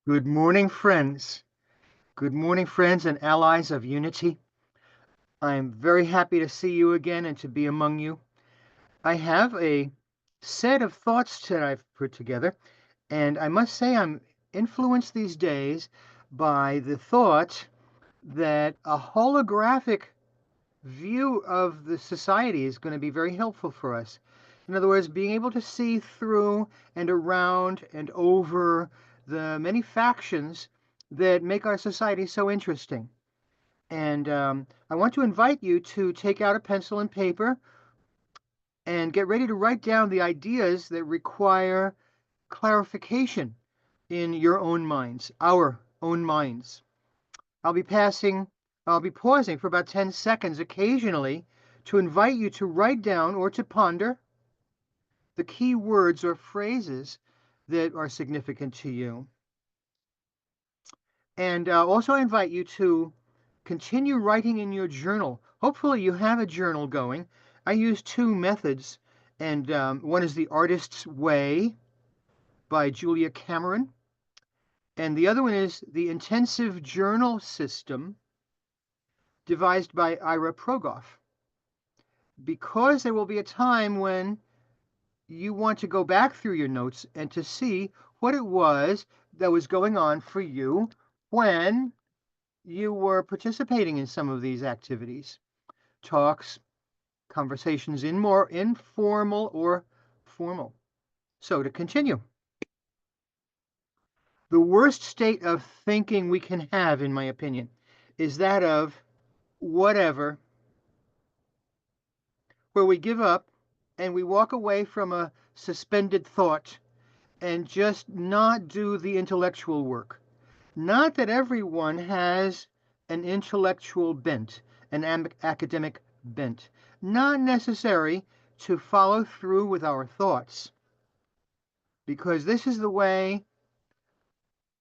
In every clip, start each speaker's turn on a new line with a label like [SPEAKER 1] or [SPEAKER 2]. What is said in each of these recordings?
[SPEAKER 1] Good morning, friends. Good morning, friends and allies of unity. I'm very happy to see you again and to be among you. I have a set of thoughts that I've put together, and I must say I'm influenced these days by the thought that a holographic view of the society is going to be very helpful for us. In other words, being able to see through and around and over the many factions that make our society so interesting. And I want to invite you to take out a pencil and paper and get ready to write down the ideas that require clarification in your own minds, our own minds. I'll be passing, I'll be pausing for about 10 seconds occasionally to invite you to write down or to ponder the key words or phrases that are significant to you. And also, I invite you to continue writing in your journal. Hopefully, you have a journal going. I use two methods, and one is The Artist's Way by Julia Cameron, and the other one is The Intensive Journal System devised by Ira Progoff. Because there will be a time when you want to go back through your notes and to see what it was that was going on for you when you were participating in some of these activities, talks, conversations in more informal or formal. So to continue, the worst state of thinking we can have, in my opinion, is that of whatever, where we give up and we walk away from a suspended thought and just not do the intellectual work. Not that everyone has an intellectual bent, an academic bent. Not necessary to follow through with our thoughts, because this is the way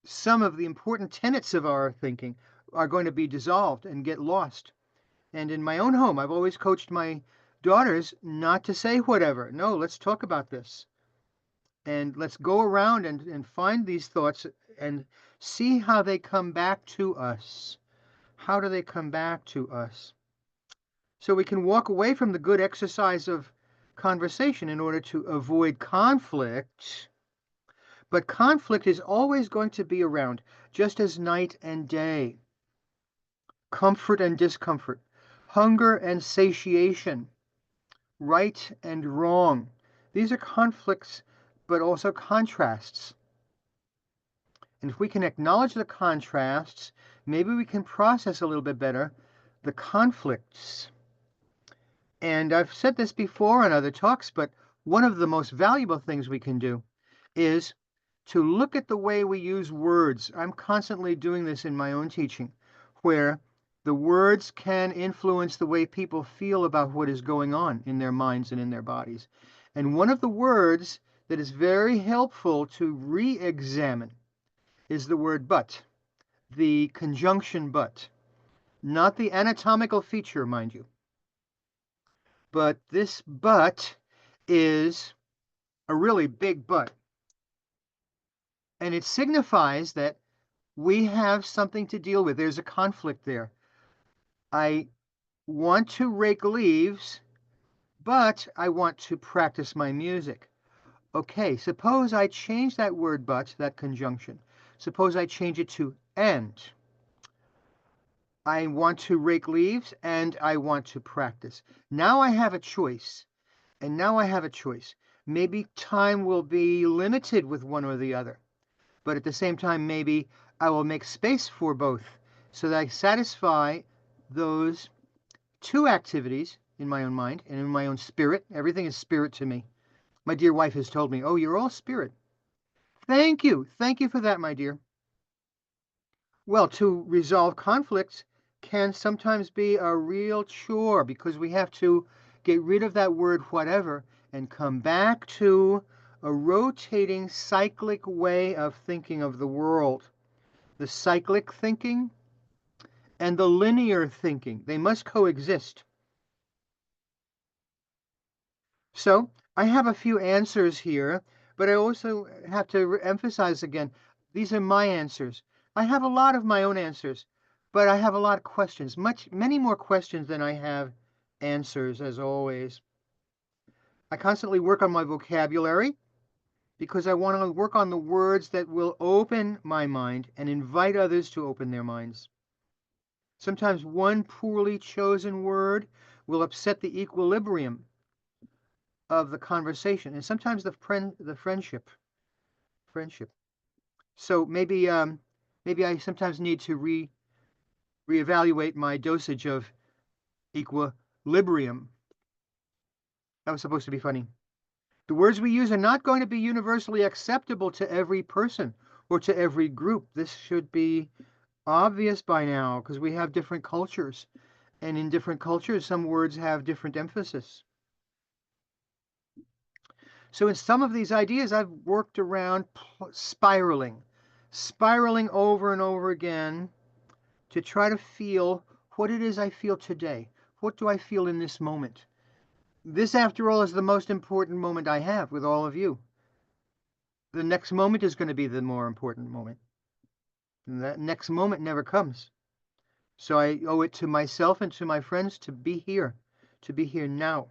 [SPEAKER 1] some of the important tenets of our thinking are going to be dissolved and get lost. And in my own home, I've always coached my daughters not to say whatever. No, let's talk about this. And let's go around and find these thoughts and see how they come back to us. How do they come back to us? So we can walk away from the good exercise of conversation in order to avoid conflict. But conflict is always going to be around, just as night and day, comfort and discomfort, hunger and satiation, right and wrong. These are conflicts, but also contrasts. And if we can acknowledge the contrasts, maybe we can process a little bit better the conflicts. And I've said this before on other talks, but one of the most valuable things we can do is to look at the way we use words. I'm constantly doing this in my own teaching, where the words can influence the way people feel about what is going on in their minds and in their bodies. And one of the words that is very helpful to re-examine is the word but, the conjunction but, not the anatomical feature, mind you. But this but is a really big but. And it signifies that we have something to deal with. There's a conflict there. I want to rake leaves, but I want to practice my music. Okay, suppose I change that word but, that conjunction. Suppose I change it to and. I want to rake leaves and I want to practice. Now I have a choice. And now I have a choice. Maybe time will be limited with one or the other. But at the same time, maybe I will make space for both so that I satisfy those two activities in my own mind and in my own spirit. Everything is spirit to me. My dear wife has told me, oh, you're all spirit. Thank you. Thank you for that, my dear. Well, to resolve conflicts can sometimes be a real chore because we have to get rid of that word whatever and come back to a rotating cyclic way of thinking of the world. The cyclic thinking and the linear thinking, they must coexist. So I have a few answers here, but I also have to emphasize again, These are my answers. I have a lot of my own answers, but I have a lot of questions, many more questions than I have answers, as always. I constantly work on my vocabulary because I want to work on the words that will open my mind and invite others to open their minds. Sometimes one poorly chosen word will upset the equilibrium of the conversation, and sometimes the friendship. So maybe I sometimes need to reevaluate my dosage of equilibrium. That was supposed to be funny. The words we use are not going to be universally acceptable to every person or to every group. This should be obvious by now because we have different cultures. And in different cultures, some words have different emphasis. So in some of these ideas, I've worked around spiraling over and over again to try to feel what it is I feel today. What do I feel in this moment? This, after all, is the most important moment I have with all of you. The next moment is going to be the more important moment. And that next moment never comes. So I owe it to myself and to my friends to be here now.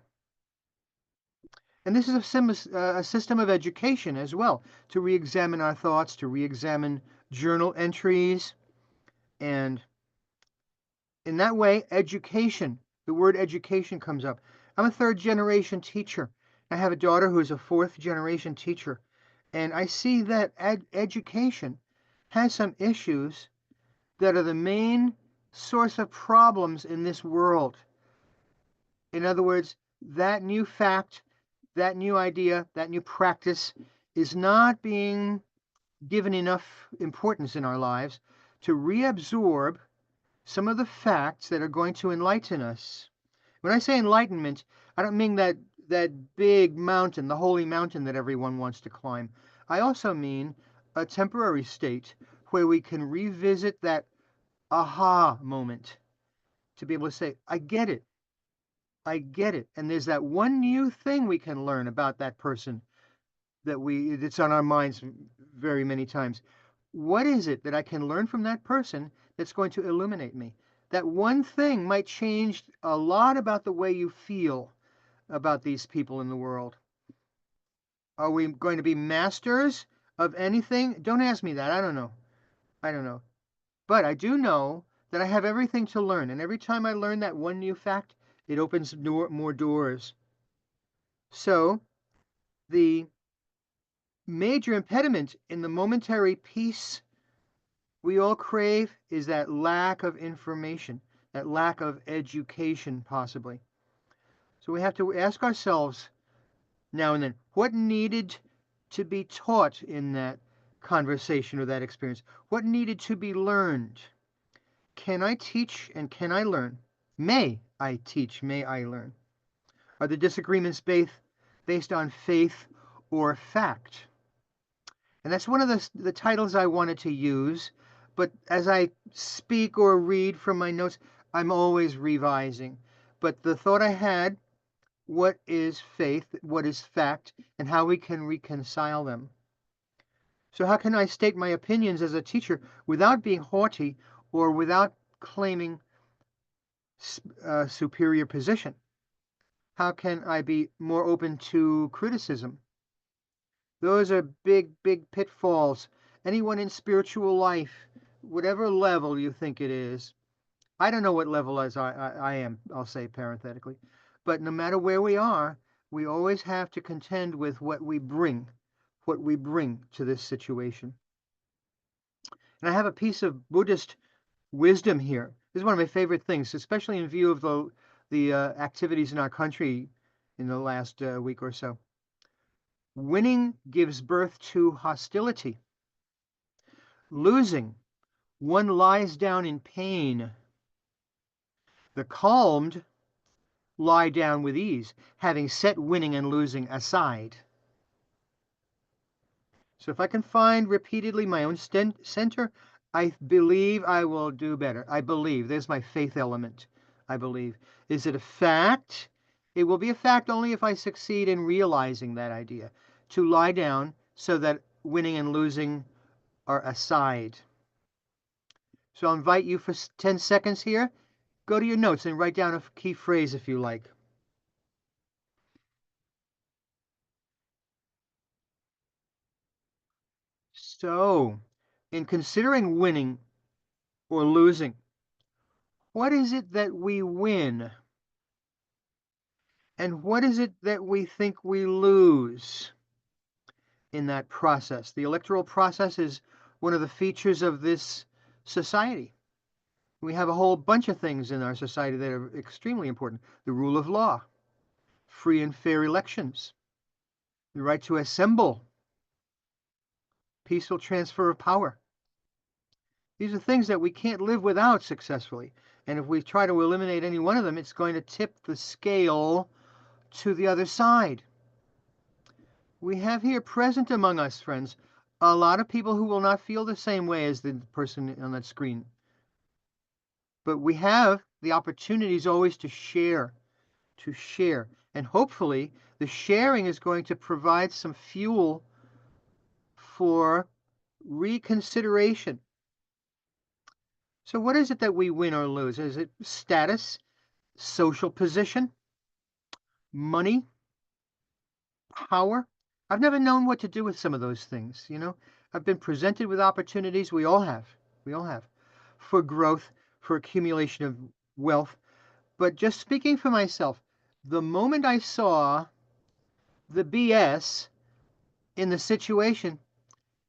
[SPEAKER 1] And this is a system of education as well, to re-examine our thoughts, to re-examine journal entries, and in that way, education, the word education comes up. I'm a third generation teacher. I have a daughter who is a fourth generation teacher, and I see that education has some issues that are the main source of problems in this world. In other words, that new fact, that new idea, that new practice is not being given enough importance in our lives to reabsorb some of the facts that are going to enlighten us. When I say enlightenment, I don't mean that big mountain, the holy mountain that everyone wants to climb. I also mean a temporary state where we can revisit that aha moment to be able to say, I get it. I get it. And there's that one new thing we can learn about that person that's on our minds very many times. What is it that I can learn from that person that's going to illuminate me? That one thing might change a lot about the way you feel about these people in the world. Are we going to be masters of anything? Don't ask me that. I don't know. I don't know. But I do know that I have everything to learn. And every time I learn that one new fact, it opens more doors. So the major impediment in the momentary peace we all crave is that lack of information, that lack of education, possibly. So we have to ask ourselves now and then, what needed to be taught in that conversation or that experience? What needed to be learned? Can I teach and can I learn? May I teach? May I learn? Are the disagreements based on faith or fact? And that's one of the titles I wanted to use. But as I speak or read from my notes, I'm always revising. But the thought I had, what is faith, what is fact, and how we can reconcile them. So how can I state my opinions as a teacher without being haughty or without claiming superior position? How can I be more open to criticism? Those are big pitfalls. Anyone in spiritual life, whatever level you think it is, I don't know what level as I am, I'll say parenthetically, but no matter where we are, we always have to contend with what we bring to this situation. And I have a piece of Buddhist wisdom here. This is one of my favorite things, especially in view of the activities in our country in the last week or so. Winning gives birth to hostility. Losing, one lies down in pain. The calmed lie down with ease, having set winning and losing aside. So if I can find repeatedly my own center, I believe I will do better. I believe. There's my faith element. I believe. Is it a fact? It will be a fact only if I succeed in realizing that idea. To lie down so that winning and losing are aside. So I'll invite you for 10 seconds here. Go to your notes and write down a key phrase if you like. So, in considering winning or losing, what is it that we win? And what is it that we think we lose in that process? The electoral process is one of the features of this society. We have a whole bunch of things in our society that are extremely important. The rule of law, free and fair elections, the right to assemble, peaceful transfer of power. These are things that we can't live without successfully. And if we try to eliminate any one of them, it's going to tip the scale to the other side. We have here present among us, friends, a lot of people who will not feel the same way as the person on that screen. But we have the opportunities always to share, to share. And hopefully, the sharing is going to provide some fuel for reconsideration. So, what is it that we win or lose? Is it status, social position, money, power? I've never known what to do with some of those things, you know? I've been presented with opportunities, we all have. We all have. For growth, for accumulation of wealth. But just speaking for myself, the moment I saw the BS in the situation,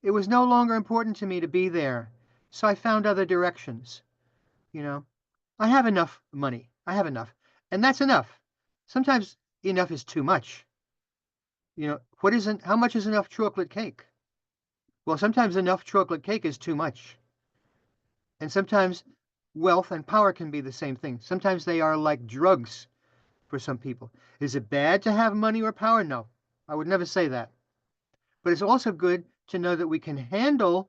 [SPEAKER 1] it was no longer important to me to be there. So I found other directions, you know? I have enough money. I have enough. And that's enough. Sometimes enough is too much. You know, how much is enough chocolate cake? Well, sometimes enough chocolate cake is too much. And sometimes wealth and power can be the same thing. Sometimes they are like drugs for some people. Is it bad to have money or power? No, I would never say that. But it's also good to know that we can handle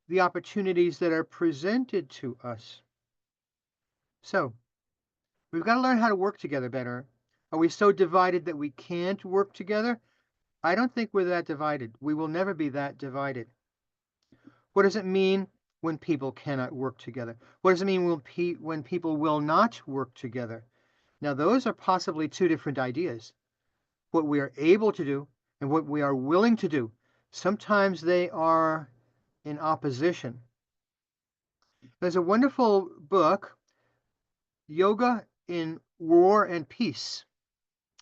[SPEAKER 1] the opportunities that are presented to us. So we've got to learn how to work together better. Are we so divided that we can't work together? I don't think we're that divided. We will never be that divided. What does it mean when people cannot work together? What does it mean when people will not work together? Now, those are possibly two different ideas. What we are able to do and what we are willing to do. Sometimes they are in opposition. There's a wonderful book, Yoga in War and Peace.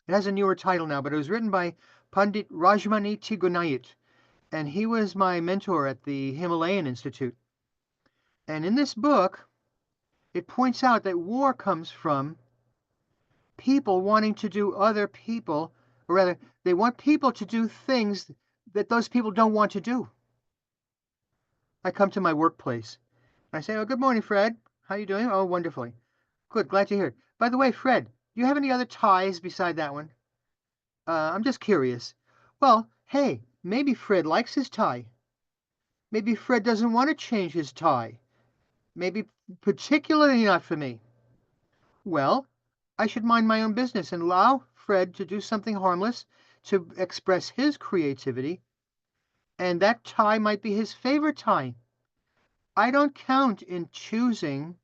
[SPEAKER 1] It has a newer title now, but it was written by Pandit Rajmani Tigunayat, and he was my mentor at the Himalayan Institute. And in this book, it points out that war comes from people wanting to do other people, or rather, they want people to do things that those people don't want to do. I come to my workplace. I say, "Oh, good morning, Fred. How you doing?" "Oh, wonderfully." "Good, glad to hear it. By the way, Fred, do you have any other ties beside that one?" I'm just curious." "Well, hey, maybe Fred likes his tie. Maybe Fred doesn't want to change his tie. Maybe particularly not for me. Well, I should mind my own business and allow Fred to do something harmless to express his creativity, and that tie might be his favorite tie. I don't count in choosing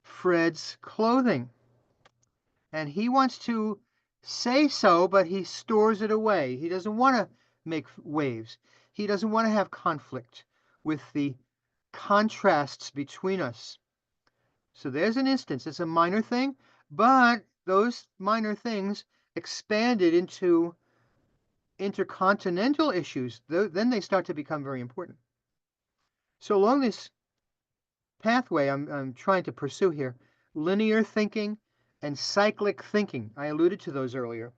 [SPEAKER 1] Fred's clothing. And he wants to say so, but he stores it away. He doesn't want to make waves. He doesn't want to have conflict with the contrasts between us. So there's an instance. It's a minor thing, but those minor things expanded into intercontinental issues. Then they start to become very important. So along this pathway I'm trying to pursue here, linear thinking and cyclic thinking. I alluded to those earlier.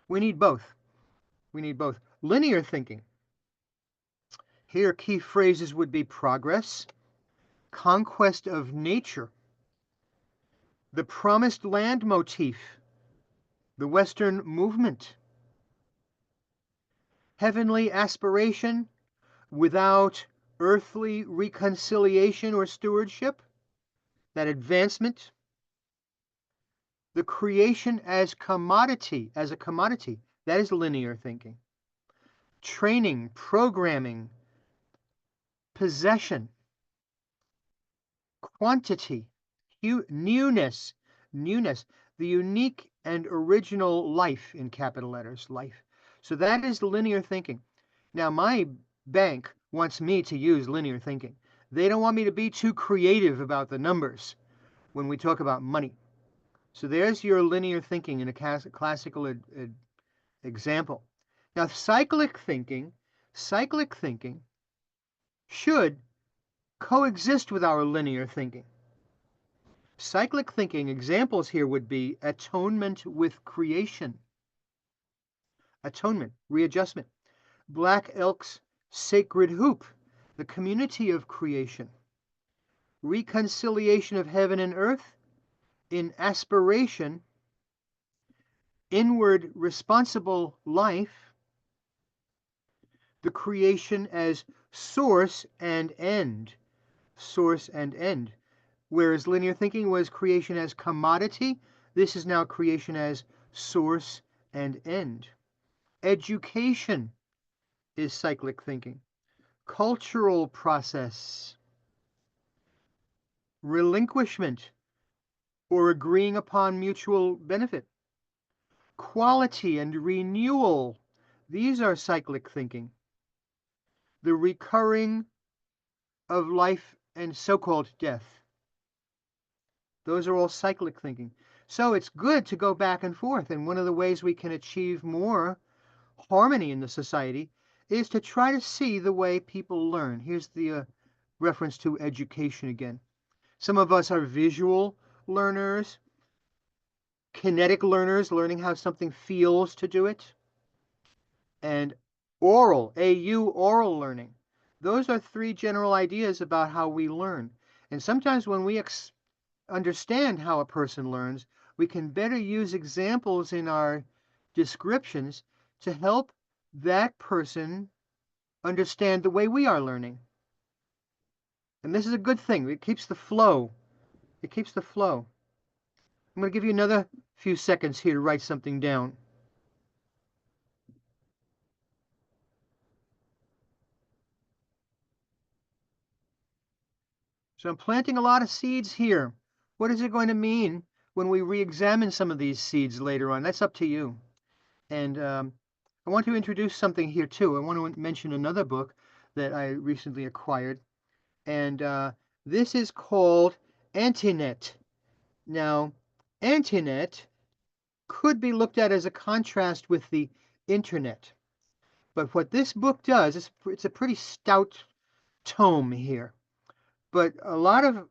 [SPEAKER 1] We need both. We need both. Linear thinking. Here, key phrases would be progress, conquest of nature, the promised land motif, the Western movement, heavenly aspiration without earthly reconciliation or stewardship, that advancement, the creation as commodity, as a commodity, that is linear thinking. Training, programming, possession, quantity, newness, newness, the unique and original life in capital letters, life. So that is linear thinking. Now, my bank wants me to use linear thinking. They don't want me to be too creative about the numbers when we talk about money. So there's your linear thinking in a classical example. Now, cyclic thinking should coexist with our linear thinking. Cyclic thinking examples here would be atonement with creation, atonement, readjustment, Black Elk's sacred hoop, the community of creation, reconciliation of heaven and earth in aspiration, inward responsible life, the creation as source and end, source and end. Whereas linear thinking was creation as commodity, this is now creation as source and end. Education is cyclic thinking. Cultural process, relinquishment, or agreeing upon mutual benefit. Quality and renewal, these are cyclic thinking. The recurring of life and so-called death. Those are all cyclic thinking. So it's good to go back and forth. And one of the ways we can achieve more harmony in the society is to try to see the way people learn. Here's the reference to education again. Some of us are visual learners, kinetic learners, learning how something feels to do it, and oral, AU, oral learning. Those are three general ideas about how we learn. And sometimes when we understand how a person learns, we can better use examples in our descriptions to help that person understand the way we are learning. And this is a good thing. It keeps the flow. It keeps the flow. I'm going to give you another few seconds here to write something down. So I'm planting a lot of seeds here. What is it going to mean when we re-examine some of these seeds later on? That's up to you. And I want to introduce something here too. I want to mention another book that I recently acquired. And this is called Antinet. Now, Antinet could be looked at as a contrast with the Internet. But what this book does, it's a pretty stout tome here. But a lot of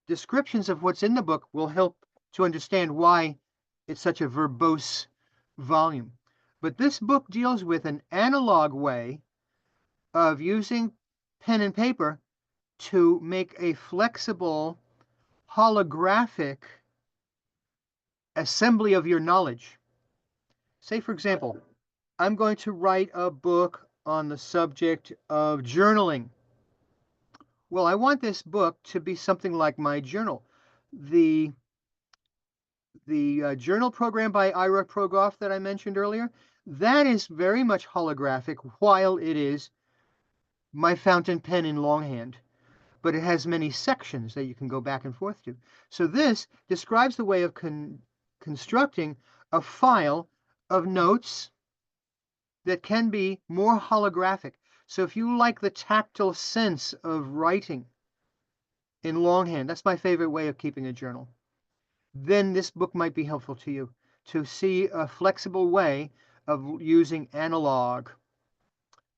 [SPEAKER 1] descriptions of what's in the book will help to understand why it's such a verbose volume. But this book deals with an analog way of using pen and paper to make a flexible, holographic assembly of your knowledge. Say, for example, I'm going to write a book on the subject of journaling. Well, I want this book to be something like my journal. The journal program by Ira Progoff that I mentioned earlier, that is very much holographic while it is my fountain pen in longhand. But it has many sections that you can go back and forth to. So this describes the way of constructing a file of notes that can be more holographic. So if you like the tactile sense of writing in longhand, that's my favorite way of keeping a journal, then this book might be helpful to you to see a flexible way of using analog.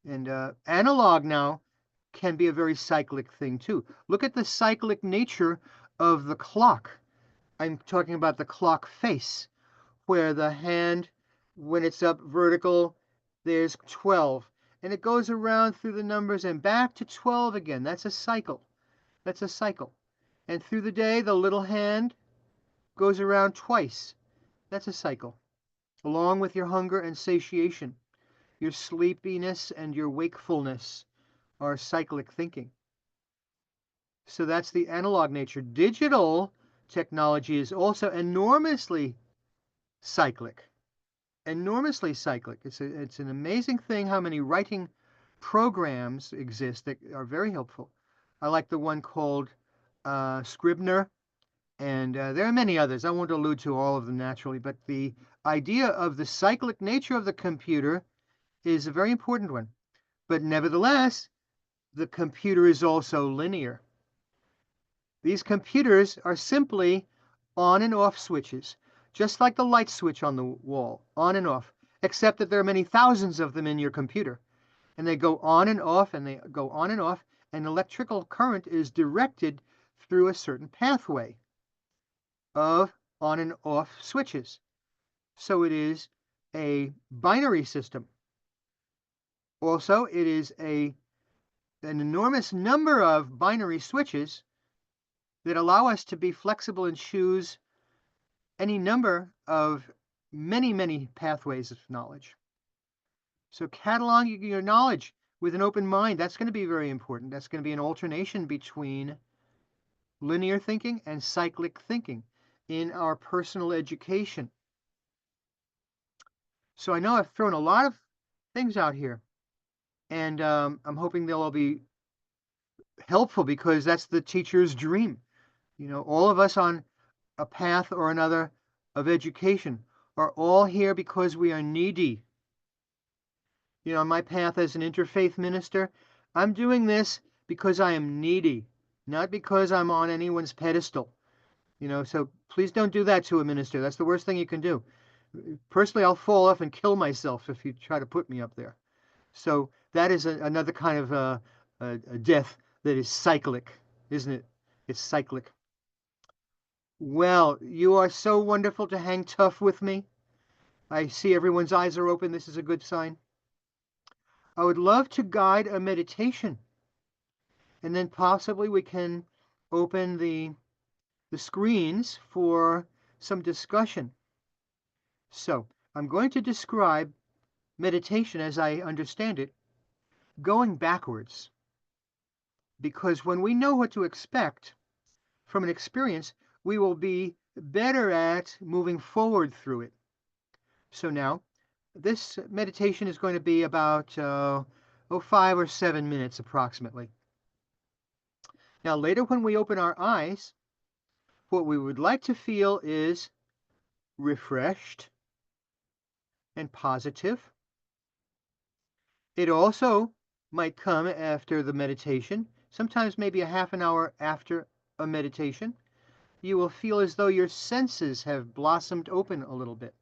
[SPEAKER 1] And analog now can be a very cyclic thing too. Look at the cyclic nature of the clock. I'm talking about the clock face, where the hand, when it's up vertical, there's 12. And it goes around through the numbers and back to 12 again. That's a cycle. That's a cycle. And through the day, the little hand goes around twice. That's a cycle. Along with your hunger and satiation, your sleepiness and your wakefulness are cyclic thinking. So that's the analog nature. Digital technology is also enormously cyclic. Enormously cyclic. It's an amazing thing how many writing programs exist that are very helpful. I like the one called Scribner, and there are many others. I won't allude to all of them naturally, but the idea of the cyclic nature of the computer is a very important one. But nevertheless, the computer is also linear. These computers are simply on and off switches, just like the light switch on the wall, on and off, except that there are many thousands of them in your computer. And they go on and off, and they go on and off, and electrical current is directed through a certain pathway of on and off switches. So it is a binary system. Also, it is an enormous number of binary switches that allow us to be flexible and choose any number of many, many pathways of knowledge. So cataloging your knowledge with an open mind, that's going to be very important. That's going to be an alternation between linear thinking and cyclic thinking in our personal education. So I know I've thrown a lot of things out here, and I'm hoping they'll all be helpful because that's the teacher's dream. You know, all of us on a path or another of education are all here because we are needy. You know, on my path as an interfaith minister, I'm doing this because I am needy, not because I'm on anyone's pedestal. You know, so please don't do that to a minister. That's the worst thing you can do. Personally, I'll fall off and kill myself if you try to put me up there. So that is another kind of a death that is cyclic, isn't it? It's cyclic. Well, you are so wonderful to hang tough with me. I see everyone's eyes are open. This is a good sign. I would love to guide a meditation, and then possibly we can open the screens for some discussion. So I'm going to describe meditation as I understand it, going backwards. Because when we know what to expect from an experience, we will be better at moving forward through it. So now, this meditation is going to be about 5 or 7 minutes approximately. Now, later when we open our eyes, what we would like to feel is refreshed and positive. It also might come after the meditation, sometimes maybe a half an hour after a meditation. You will feel as though your senses have blossomed open a little bit.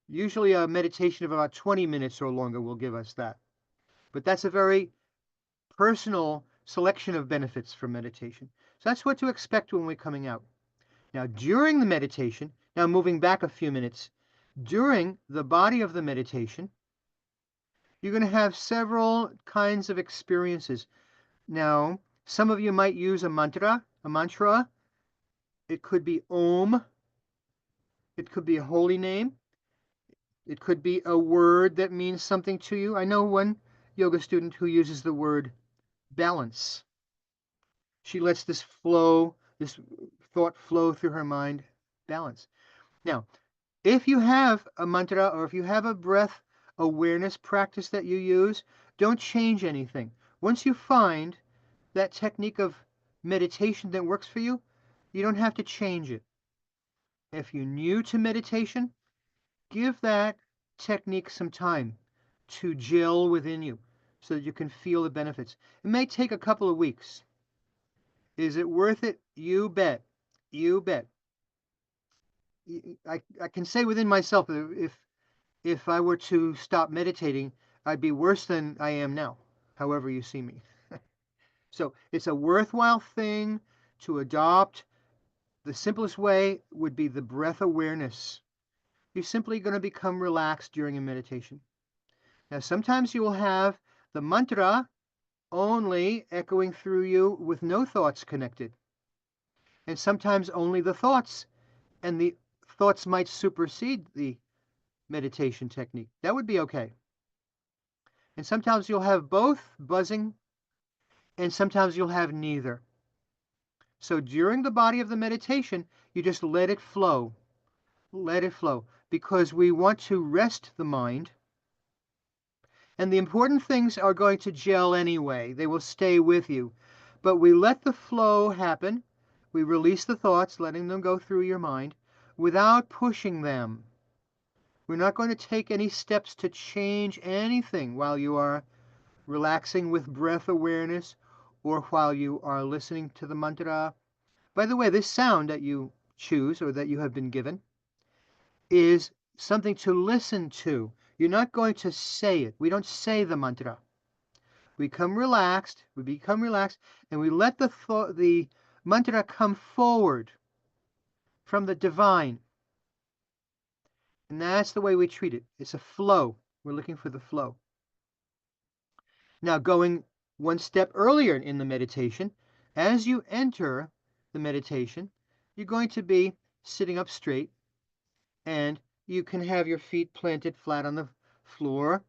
[SPEAKER 1] Usually a meditation of about 20 minutes or longer will give us that. But that's a very personal selection of benefits from meditation. So that's what to expect when we're coming out. Now, during the meditation, now moving back a few minutes, during the body of the meditation, you're going to have several kinds of experiences. Now, some of you might use a mantra. It could be Om. It could be a holy name. It could be a word that means something to you. I know one yoga student who uses the word balance. She lets this thought flow through her mind, balance. Now, if you have a mantra or if you have a breath awareness practice that you use, don't change anything. Once you find that technique of meditation that works for you, you don't have to change it. If you're new to meditation, give that technique some time to gel within you so that you can feel the benefits. It may take a couple of weeks. Is it worth it? You bet. You bet. I can say within myself that if I were to stop meditating, I'd be worse than I am now, however you see me. So it's a worthwhile thing to adopt. The simplest way would be the breath awareness. You're simply going to become relaxed during a meditation. Now, sometimes you will have the mantra only echoing through you with no thoughts connected. And sometimes only the thoughts, and the thoughts might supersede the meditation technique. That would be okay. And sometimes you'll have both buzzing, and sometimes you'll have neither. So during the body of the meditation, you just let it flow. Let it flow. Because we want to rest the mind. And the important things are going to gel anyway. They will stay with you. But we let the flow happen. We release the thoughts, letting them go through your mind without pushing them. We're not going to take any steps to change anything while you are relaxing with breath awareness or while you are listening to the mantra. By the way, this sound that you choose or that you have been given is something to listen to. You're not going to say it. We don't say the mantra. We become relaxed, and we let the mantra come forward from the divine. And that's the way we treat it. It's a flow. We're looking for the flow. Now, going one step earlier in the meditation, as you enter the meditation, you're going to be sitting up straight, and you can have your feet planted flat on the floor.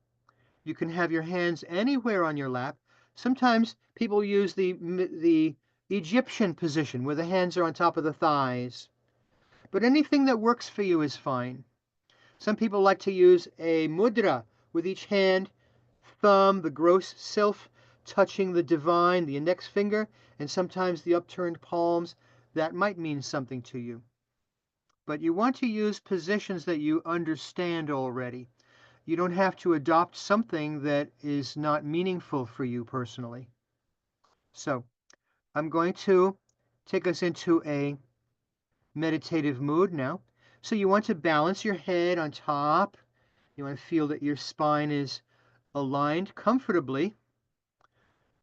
[SPEAKER 1] You can have your hands anywhere on your lap. Sometimes people use the Egyptian position where the hands are on top of the thighs. But anything that works for you is fine. Some people like to use a mudra with each hand, thumb, the gross self touching the divine, the index finger, and sometimes the upturned palms. That might mean something to you. But you want to use positions that you understand already. You don't have to adopt something that is not meaningful for you personally. So I'm going to take us into a meditative mood now. So you want to balance your head on top. You want to feel that your spine is aligned comfortably.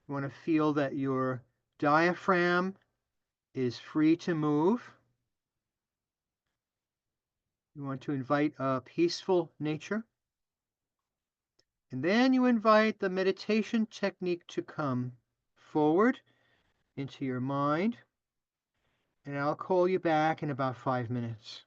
[SPEAKER 1] You want to feel that your diaphragm is free to move. You want to invite a peaceful nature. And then you invite the meditation technique to come forward into your mind. And I'll call you back in about 5 minutes.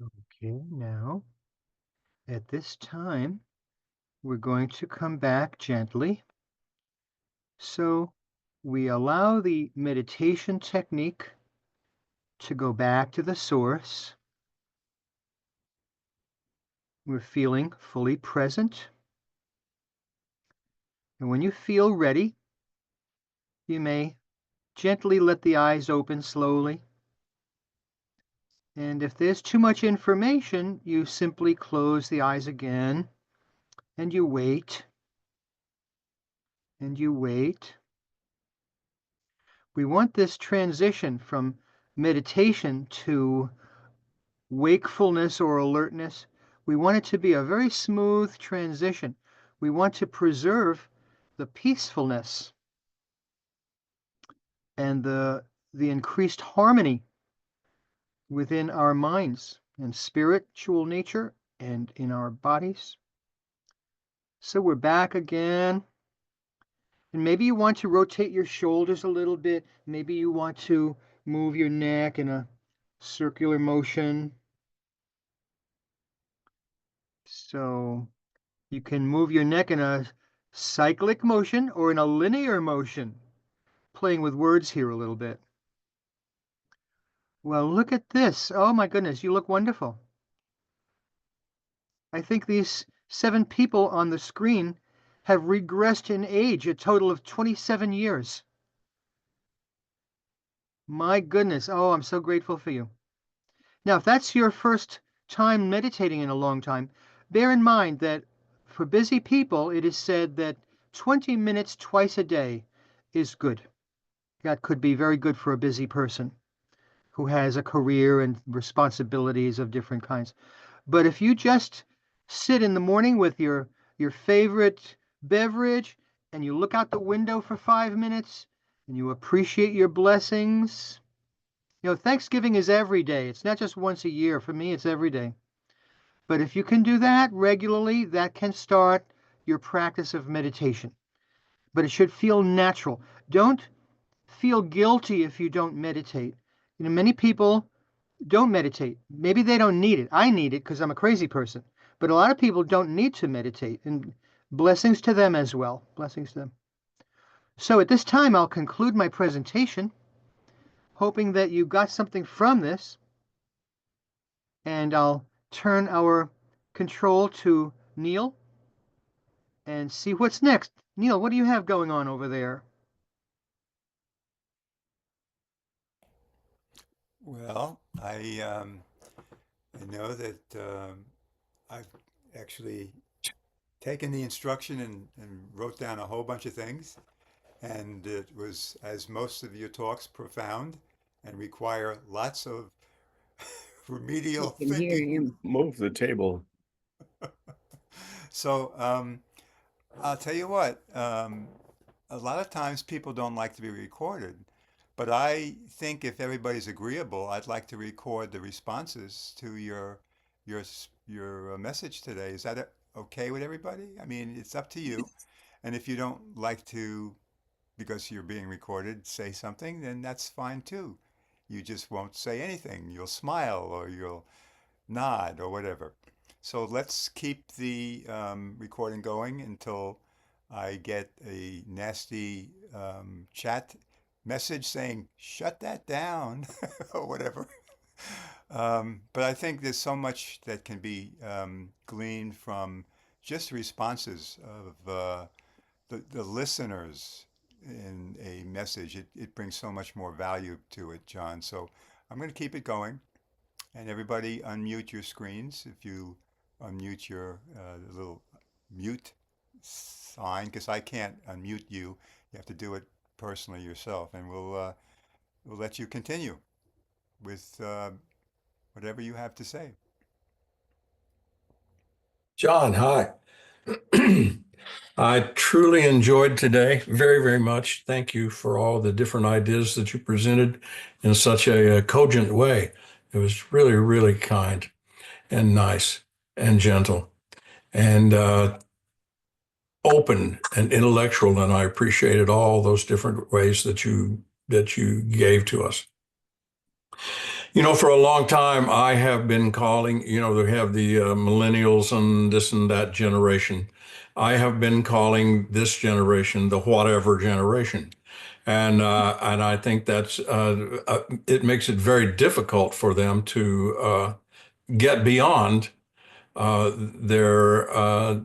[SPEAKER 1] Okay, now at this time, we're going to come back gently. So we allow the meditation technique to go back to the source. We're feeling fully present. And when you feel ready, you may gently let the eyes open slowly. And if there's too much information, you simply close the eyes again and you wait and you wait. We want this transition from meditation to wakefulness or alertness. We want it to be a very smooth transition. We want to preserve the peacefulness and the increased harmony within our minds and spiritual nature and in our bodies. So we're back again. And maybe you want to rotate your shoulders a little bit. Maybe you want to move your neck in a circular motion. So you can move your neck in a cyclic motion or in a linear motion, playing with words here a little bit. Well, look at this. Oh my goodness, you look wonderful. I think these 7 people on the screen have regressed in age a total of 27 years. My goodness. Oh, I'm so grateful for you. Now, if that's your first time meditating in a long time, bear in mind that for busy people, it is said that 20 minutes twice a day is good. That could be very good for a busy person who has a career and responsibilities of different kinds. But if you just sit in the morning with your favorite beverage and you look out the window for 5 minutes and you appreciate your blessings, Thanksgiving is every day. It's not just once a year. For me, it's every day. But if you can do that regularly, that can start your practice of meditation. But it should feel natural. Don't feel guilty if you don't meditate. Many people don't meditate. Maybe they don't need it. I need it because I'm a crazy person. But a lot of people don't need to meditate. And blessings to them as well. Blessings to them. So at this time, I'll conclude my presentation, hoping that you got something from this. And I'll turn our control to Neil and see what's next. Neil, what do you have going on over there?
[SPEAKER 2] Well, I know that I've actually taken the instruction and wrote down a whole bunch of things, and it was, as most of your talks, profound and require lots of
[SPEAKER 3] I
[SPEAKER 2] remedial
[SPEAKER 3] can hear
[SPEAKER 2] thinking.
[SPEAKER 3] you move the table.
[SPEAKER 2] So I'll tell you what, a lot of times people don't like to be recorded, but I think if everybody's agreeable, I'd like to record the responses to your message today. Is that okay with everybody? I mean, it's up to you. And if you don't like to, because you're being recorded, say something, then that's fine too. You just won't say anything. You'll smile or you'll nod or whatever. So let's keep the recording going until I get a nasty chat message saying, shut that down or whatever. But I think there's so much that can be gleaned from just responses of the listeners in a message. It brings so much more value to it, John. So I'm going to keep it going. And everybody unmute your screens. If you unmute your little mute sign, because I can't unmute you. You have to do it personally yourself, and we'll let you continue with whatever you have to say.
[SPEAKER 3] John, hi. I truly enjoyed today very, very much. Thank you for all the different ideas that you presented in such a cogent way. It was really, really kind and nice and gentle and open and intellectual. And I appreciated all those different ways that you gave to us. For a long time, I have been calling, they have the millennials and this and that generation. I have been calling this generation the whatever generation. And I think it makes it very difficult for them to get beyond their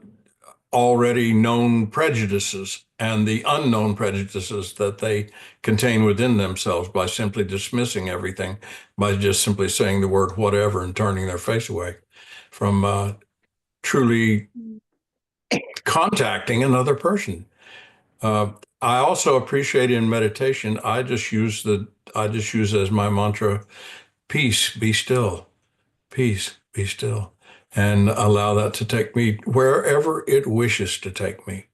[SPEAKER 3] already known prejudices and the unknown prejudices that they contain within themselves by simply dismissing everything, by just simply saying the word whatever and turning their face away from truly contacting another person. Uh, I also appreciate in meditation, I just use as my mantra, peace, be still, peace, be still, and allow that to take me wherever it wishes to take me,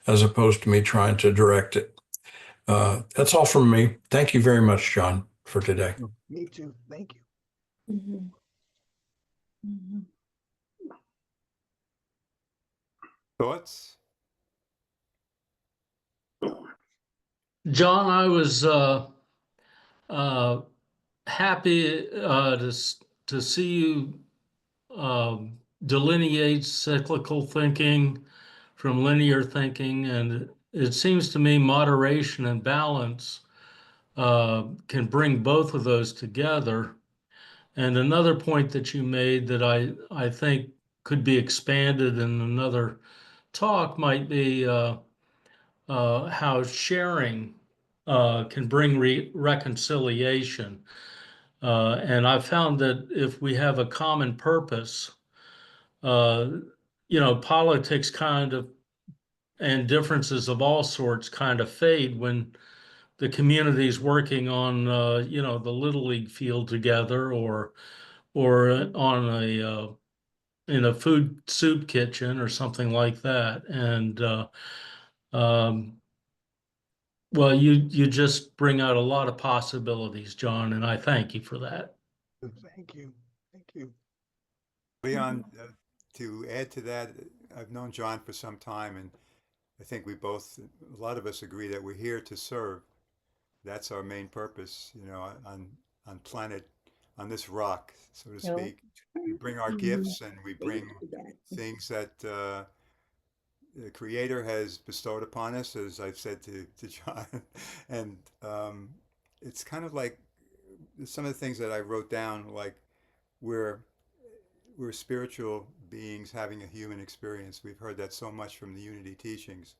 [SPEAKER 3] as opposed to me trying to direct it. That's all from me. Thank you very much, John, for today.
[SPEAKER 1] Me too. Thank you.
[SPEAKER 4] Mhm. Mhm.
[SPEAKER 2] Thoughts?
[SPEAKER 5] John, I was uh, happy to see you delineate cyclical thinking from linear thinking, and it seems to me moderation and balance can bring both of those together. And another point that you made that I think could be expanded in another talk might be how sharing can bring reconciliation. And I've found that if we have a common purpose, uh, politics kind of and differences of all sorts kind of fade when the community's working on, the Little League field together, or on in a food soup kitchen or something like that. And um, well, you just bring out a lot of possibilities, John, and I thank you for that.
[SPEAKER 1] Thank you. Thank you.
[SPEAKER 2] Leon, to add to that, I've known John for some time, and I think a lot of us agree that we're here to serve. That's our main purpose, on planet, on this rock, so to
[SPEAKER 4] No.
[SPEAKER 2] speak. We bring our
[SPEAKER 4] Mhm.
[SPEAKER 2] gifts and we
[SPEAKER 4] Thank
[SPEAKER 2] bring
[SPEAKER 4] you, Dad.
[SPEAKER 2] things that the Creator has bestowed upon us, as I've said to John. And it's kind of like some of the things that I wrote down, like we're we're spiritual beings having a human experience. We've heard that so much from the Unity teachings.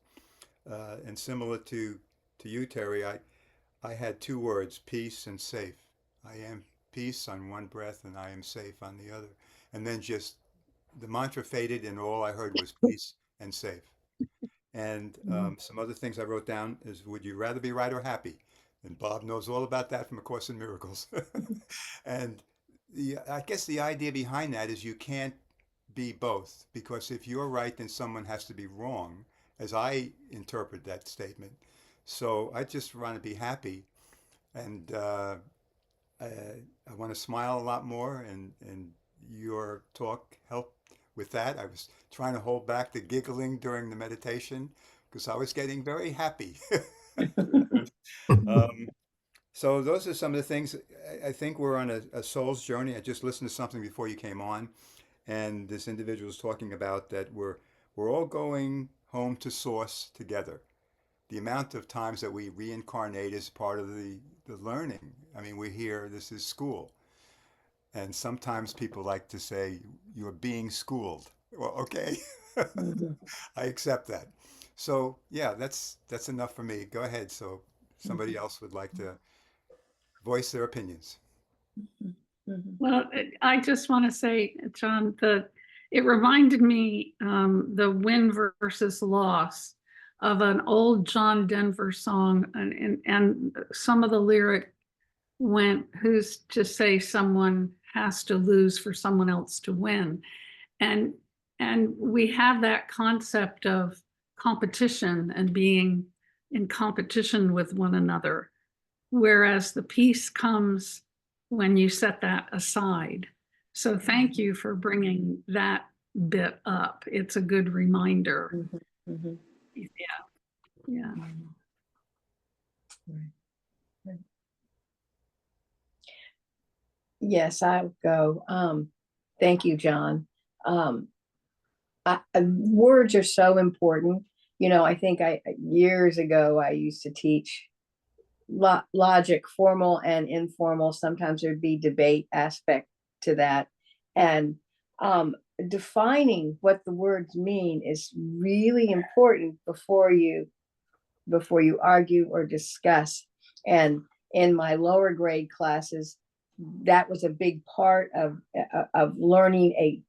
[SPEAKER 2] And similar to you, Terry, I had two words, peace and safe. I am peace on one breath and I am safe on the other. And then just the mantra faded and all I heard was peace and safe. And some other things I wrote down is, would you rather be right or happy? And Bob knows all about that from A Course in Miracles. And I guess the idea behind that is you can't be both, because if you're right, then someone has to be wrong, as I interpret that statement. So I just want to be happy, and I, I want to smile a lot more, and your talk helped with that. I was trying to hold back the giggling during the meditation because I was getting very happy. Um, so those are some of the things. I think we're on a soul's journey. I just listened to something before you came on, and this individual was talking about that we're all going home to source together. The amount of times that we reincarnate is part of the learning. I mean, we're here, this is school. And sometimes people like to say, you're being schooled. Well, okay.
[SPEAKER 4] Mhm.
[SPEAKER 2] I accept that. So yeah, that's enough for me. Go ahead. So somebody
[SPEAKER 4] Mhm.
[SPEAKER 2] else would like to voice their opinions.
[SPEAKER 4] Mhm. Mhm.
[SPEAKER 6] Well, I just want to say, John, it reminded me the win versus loss of an old John Denver song, and some of the lyric went, "Who's to say someone has to lose for someone else to win?" And and we have that concept of competition and being in competition with one another. Whereas the peace comes when you set that aside. So thank you for bringing that bit up. It's a good reminder.
[SPEAKER 4] Mhm. Mhm.
[SPEAKER 6] Yeah, yeah.
[SPEAKER 4] Mhm. Right. Right. Yes, I'll go. Thank you, John. Um, Words are so important. I think years ago I used to teach logic, formal and informal. Sometimes there'd be debate aspect to that, and defining what the words mean is really important before you argue or discuss. And in my lower grade classes, that was a big part of learning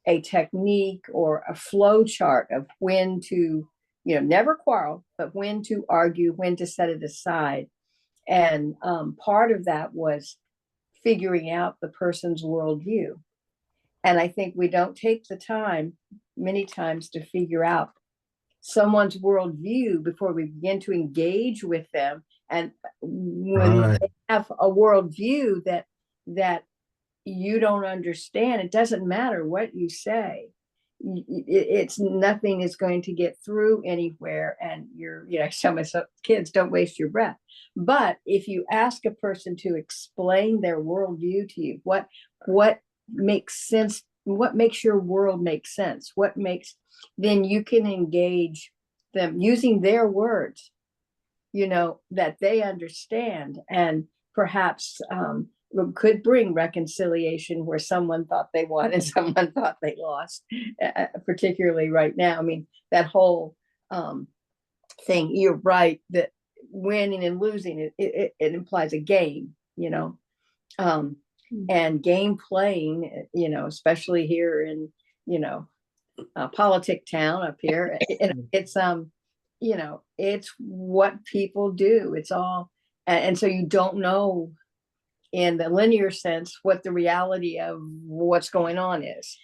[SPEAKER 4] a technique or a flow chart of when to, never quarrel, but when to argue, when to set it aside. And part of that was figuring out the person's worldview. And I think we don't take the time many times to figure out someone's worldview before we begin to engage with them. And when
[SPEAKER 3] Right.
[SPEAKER 4] they have a worldview that you don't understand, it doesn't matter what you say. It's nothing is going to get through anywhere. And I tell my kids, don't waste your breath. But if you ask a person to explain their worldview to you, what makes sense, what makes your world make sense, then you can engage them using their words, that they understand, and perhaps could bring reconciliation where someone thought they won and someone thought they lost, particularly right now. I mean, that whole thing, you're right, that winning and losing, it implies a game, um, and game playing, especially here in, politic town up here. It's it's what people do. It's all, and so you don't know in the linear sense what the reality of what's going on is.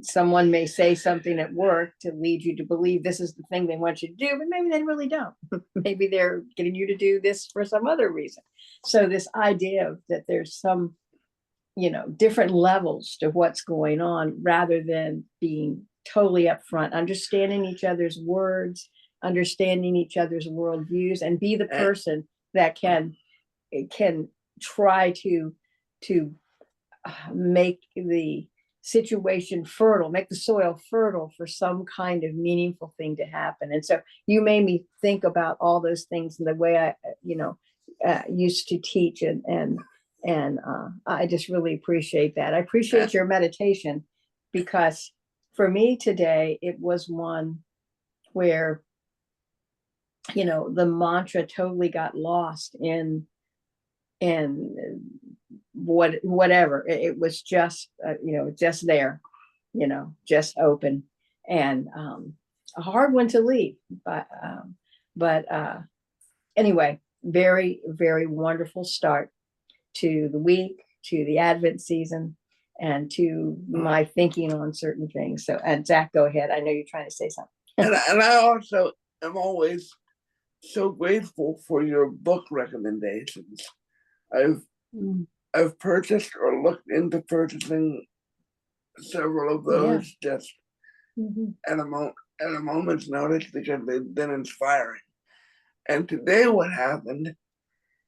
[SPEAKER 4] Someone may say something at work to lead you to believe this is the thing they want you to do, but maybe they really don't. Maybe they're getting you to do this for some other reason. So this idea of that there's some different levels to what's going on, rather than being totally upfront, understanding each other's words, understanding each other's worldviews, and be the person that can try to make the situation fertile, make the soil fertile for some kind of meaningful thing to happen. And so you made me think about all those things and the way I used to teach, and I just really appreciate that. I appreciate your meditation, because for me today, it was one where, the mantra totally got lost in whatever. It was just, just there, just open, and a hard one to leave. But anyway, very, very wonderful start to the week, to the Advent season, and to my thinking on certain things. So, and Zach, go ahead. I know you're trying to say something.
[SPEAKER 7] And I also am always so grateful for your book recommendations. I've I've purchased or looked into purchasing several of those just at a moment's notice, because they've been inspiring. And today, what happened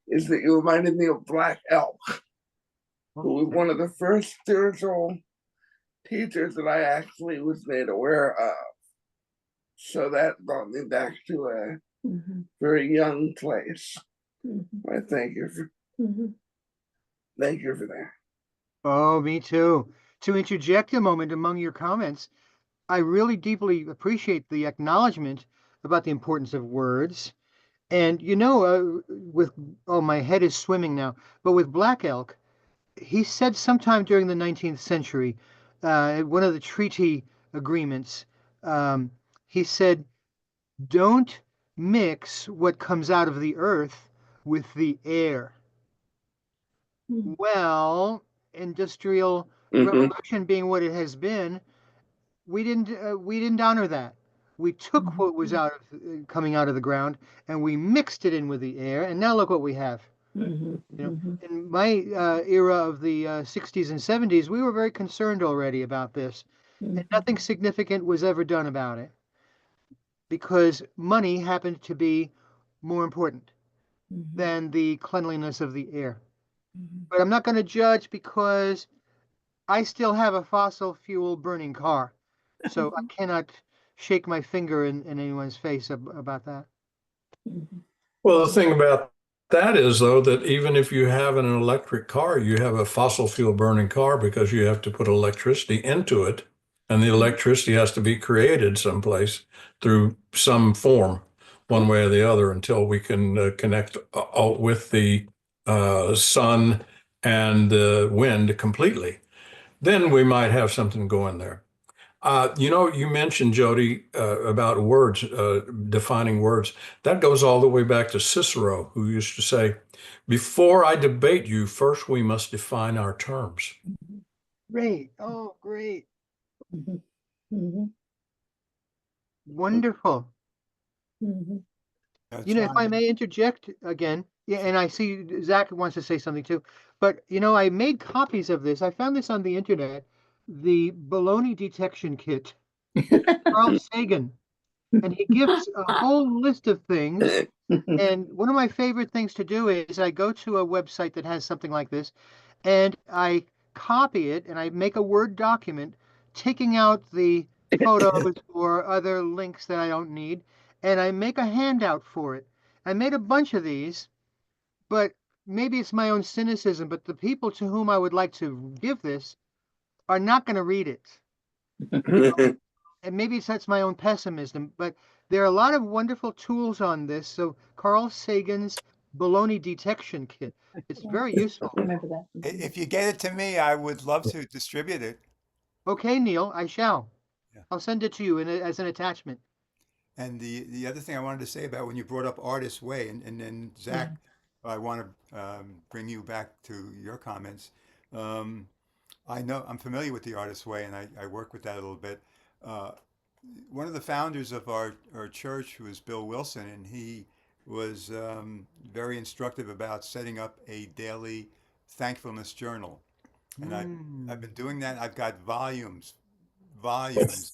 [SPEAKER 7] is that you reminded me of Black Elk, who was one of the first spiritual teachers that I actually was made aware of. So that brought me back to a very young place. I thank you for that.
[SPEAKER 1] Oh, me too. To interject a moment among your comments, I really deeply appreciate the acknowledgement about the importance of words. And my head is swimming now, but with Black Elk, he said sometime during the 19th century, one of the treaty agreements, he said, don't mix what comes out of the earth with the air. Well, industrial revolution being what it has been, we didn't honor that. We took what was coming out of the ground, and we mixed it in with the air, and now look what we have. In my era of the 60s and 70s, we were very concerned already about this, and nothing significant was ever done about it, because money happened to be more important than the cleanliness of the air. but I'm not going to judge because I still have a fossil fuel burning car. So I cannot shake my finger in anyone's face about that.
[SPEAKER 3] Well, the thing about that is, though, that even if you have an electric car, you have a fossil fuel burning car because you have to put electricity into it. And the electricity has to be created someplace through some form, one way or the other, until we can connect with the sun and the wind completely. Then we might have something going there. You mentioned, Jody, about words, defining words. That goes all the way back to Cicero, who used to say, before I debate you, first we must define our terms.
[SPEAKER 1] Great. Oh, great.
[SPEAKER 4] Mhm.
[SPEAKER 1] Wonderful.
[SPEAKER 4] Mhm.
[SPEAKER 1] If I
[SPEAKER 2] John,
[SPEAKER 1] may interject again, yeah, and I see Zach wants to say something too, but I made copies of this. I found this on the internet, the baloney detection kit, Carl Sagan, and he gives a whole list of things. And one of my favorite things to do is I go to a website that has something like this, and I copy it and I make a Word document, taking out the photos or other links that I don't need, and I make a handout for it. I made a bunch of these, but maybe it's my own cynicism, but the people to whom I would like to give this are not going to read it. And maybe that's my own pessimism, but there are a lot of wonderful tools on this. So Carl Sagan's baloney detection kit, it's very useful.
[SPEAKER 4] Remember that.
[SPEAKER 2] if you get it to me, I would love to distribute it.
[SPEAKER 1] Okay, Neil, I shall.
[SPEAKER 2] Yeah.
[SPEAKER 1] I'll send it to you as an attachment.
[SPEAKER 2] And the other thing I wanted to say about when you brought up Artist Way, and then Zach, I want to bring you back to your comments. Um, I know I'm familiar with the Artist Way, and I work with that a little bit. Uh, One of the founders of our church was Bill Wilson, and he was very instructive about setting up a daily thankfulness journal. And I've
[SPEAKER 1] Mm.
[SPEAKER 2] been doing that. I've got volumes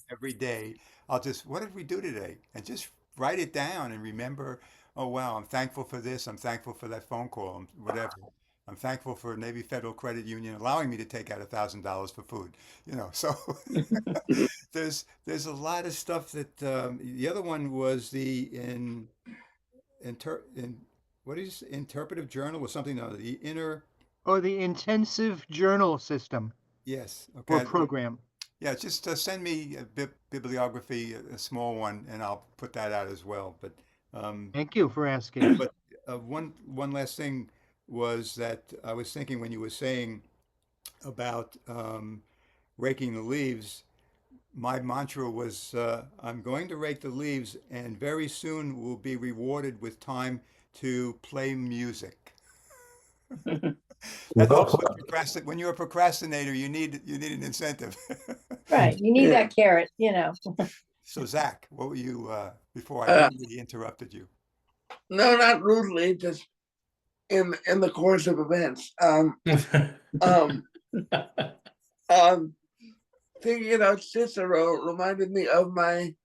[SPEAKER 2] every day. I'll just, what did we do today? And just write it down and remember, oh, wow, I'm thankful for this. I'm thankful for that phone call, whatever. I'm thankful for Navy Federal Credit Union allowing me to take out $1,000 for food. So there's a lot of stuff that the other one was the in what is interpretive journal or something. No, the inner,
[SPEAKER 1] Or the intensive journal system
[SPEAKER 2] yes,
[SPEAKER 1] or
[SPEAKER 2] okay.
[SPEAKER 1] program.
[SPEAKER 2] Yeah, just send me a bibliography, a small one, and I'll put that out as well. Um,
[SPEAKER 1] Thank you for asking.
[SPEAKER 2] but one last thing was that I was thinking when you were saying about raking the leaves, my mantra was I'm going to rake the leaves, and very soon will be rewarded with time to play music. That helps with
[SPEAKER 3] Well,
[SPEAKER 2] when you're a procrastinator, you need an incentive.
[SPEAKER 4] Right, you need
[SPEAKER 7] Yeah.
[SPEAKER 4] that carrot,
[SPEAKER 2] So Zach, what were you before I
[SPEAKER 7] Uh,
[SPEAKER 2] rudely interrupted you?
[SPEAKER 7] no, not rudely, just in the course of events. Um, um, Thinking about Cicero reminded me of my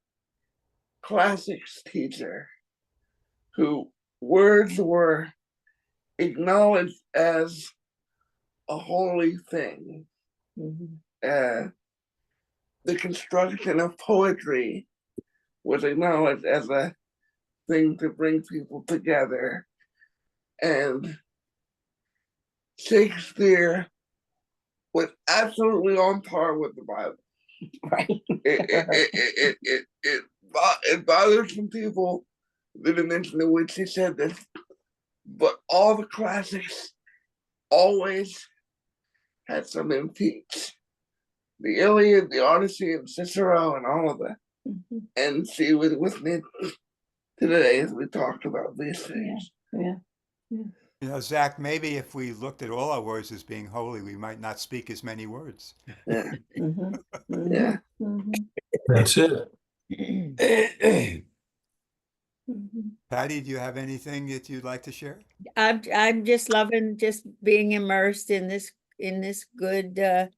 [SPEAKER 7] classics teacher, who words were acknowledged as a holy thing. Uh, the construction of poetry was acknowledged as a thing to bring people together. And Shakespeare was absolutely on par with the Bible.
[SPEAKER 4] right?
[SPEAKER 7] It bothered some people the dimension in which he said this, but all the classics always had some impeach. The Iliad, the Odyssey, and Cicero, and all of that. And she was with me today as we talked about these things.
[SPEAKER 4] Yeah.
[SPEAKER 2] Zach, maybe if we looked at all our words as being holy, we might not speak as many words.
[SPEAKER 7] Yeah.
[SPEAKER 4] Yeah.
[SPEAKER 3] that's it.
[SPEAKER 2] Patty, do you have anything that you'd like to share?
[SPEAKER 8] I'm just loving just being immersed in this good,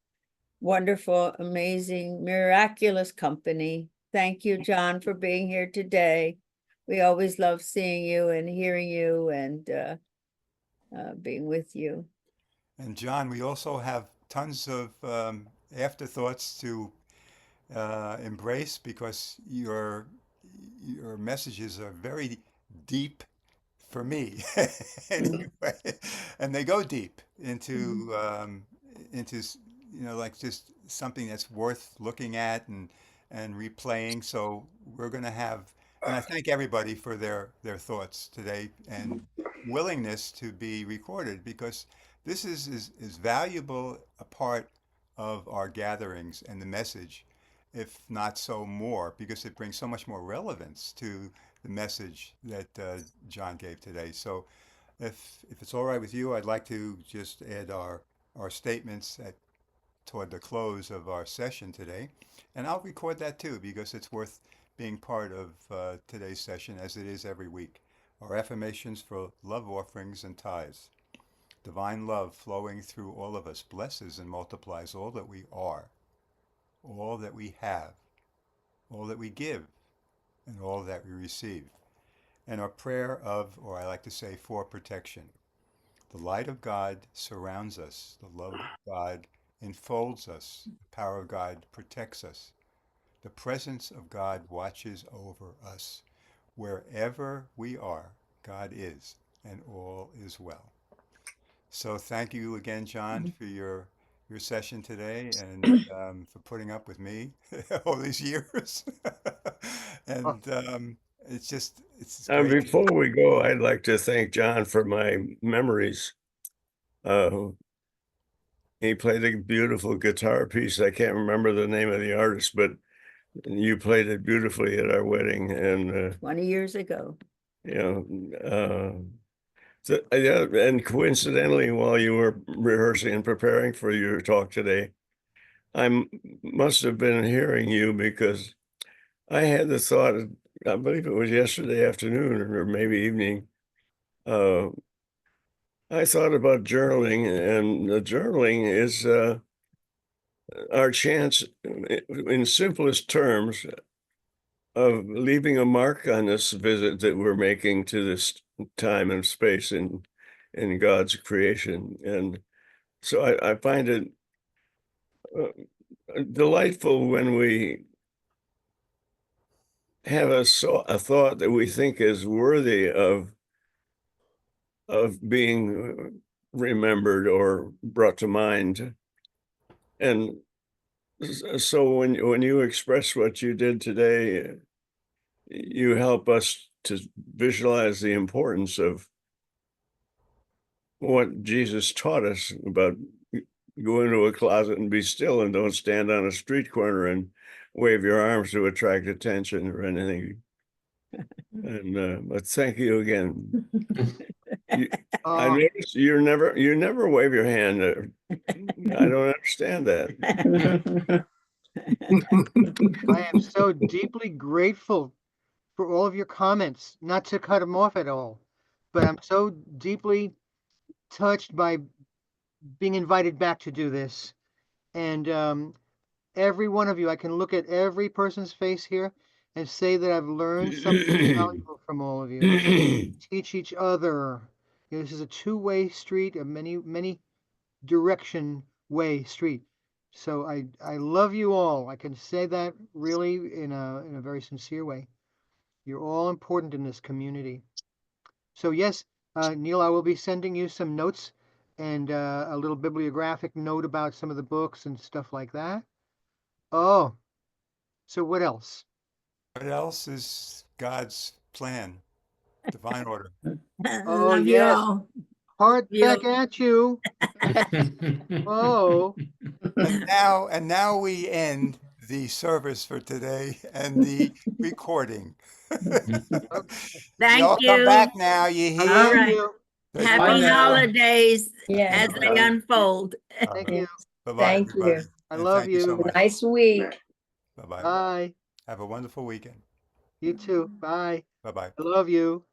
[SPEAKER 8] wonderful, amazing, miraculous company. Thank you, John, for being here today. We always love seeing you and hearing you and being with you.
[SPEAKER 2] And John, we also have tons of afterthoughts to embrace because your messages are very deep for me anyway, and they go deep into like just something that's worth looking at and replaying. So we're going to have, and I thank everybody for their thoughts today and willingness to be recorded because this is valuable a part of our gatherings and the message, if not so more, because it brings so much more relevance to the message that John gave today. So if it's all right with you, I'd like to just add our statements toward the close of our session today. And I'll record that too because it's worth being part of today's session as it is every week. Our affirmations for love offerings and tithes. Divine love flowing through all of us blesses and multiplies all that we are, all that we have, all that we give, and all that we receive. And our prayer of, or I like to say, for protection. The light of God surrounds us. The love of God enfolds us. The power of God protects us. The presence of God watches over us. Wherever we are, God is, and all is well. So thank you again, John, for your session today and for putting up with me all these years.
[SPEAKER 1] Oh,
[SPEAKER 2] And it's
[SPEAKER 9] And
[SPEAKER 2] great.
[SPEAKER 9] before we go, I'd like to thank John for my memories. He played a beautiful guitar piece. I can't remember the name of the artist, but you played it beautifully at our wedding. And
[SPEAKER 8] 20 years ago.
[SPEAKER 9] Yeah, and coincidentally, while you were rehearsing and preparing for your talk today, must have been hearing you because I had the thought, I believe it was yesterday afternoon or maybe evening. I thought about journaling, and the journaling is our chance, in simplest terms, of leaving a mark on this visit that we're making to this time and space in God's creation. And so I find it delightful when we have a thought that we think is worthy of being remembered or brought to mind. And so when you express what you did today, you help us to visualize the importance of what Jesus taught us about go into a closet and be still and don't stand on a street corner and wave your arms to attract attention or anything. And but thank you again. I noticed you never wave your hand. I don't understand that.
[SPEAKER 1] I am so deeply grateful for all of your comments, not to cut them off at all, but I'm so deeply touched by being invited back to do this. And every one of you, I can look at every person's face here and say that I've learned something valuable from all of you. Teach each other. This is a two-way street, a many direction way street. So I love you all. I can say that really in a very sincere way. You're all important in this community. So yes, Neil, I will be sending you some notes and a little bibliographic note about some of the books and stuff like that. Oh, so what else?
[SPEAKER 2] What else is God's plan? Divine order.
[SPEAKER 1] Oh
[SPEAKER 8] Love you
[SPEAKER 1] yes,
[SPEAKER 8] all.
[SPEAKER 1] heart back
[SPEAKER 8] You.
[SPEAKER 1] at you. Oh,
[SPEAKER 2] And now we end the service for today and the recording.
[SPEAKER 1] okay.
[SPEAKER 8] Thank
[SPEAKER 2] Y'all come
[SPEAKER 8] you.
[SPEAKER 2] back now, you
[SPEAKER 1] I
[SPEAKER 8] All
[SPEAKER 2] hear?
[SPEAKER 1] love
[SPEAKER 8] right.
[SPEAKER 1] you.
[SPEAKER 2] Good
[SPEAKER 5] Bye
[SPEAKER 8] Happy
[SPEAKER 2] night.
[SPEAKER 5] now.
[SPEAKER 8] holidays
[SPEAKER 4] Yeah,
[SPEAKER 8] as they
[SPEAKER 7] Bye.
[SPEAKER 8] unfold.
[SPEAKER 1] Thank
[SPEAKER 4] yeah.
[SPEAKER 1] you.
[SPEAKER 2] Bye-bye,
[SPEAKER 4] Thank
[SPEAKER 2] everybody.
[SPEAKER 4] you.
[SPEAKER 1] I
[SPEAKER 2] And
[SPEAKER 1] love
[SPEAKER 2] thank you so
[SPEAKER 1] you.
[SPEAKER 2] much.
[SPEAKER 4] Nice week.
[SPEAKER 2] Bye-bye.
[SPEAKER 1] Bye.
[SPEAKER 2] Have a wonderful weekend.
[SPEAKER 1] You too. Bye.
[SPEAKER 2] Bye-bye.
[SPEAKER 1] I love you.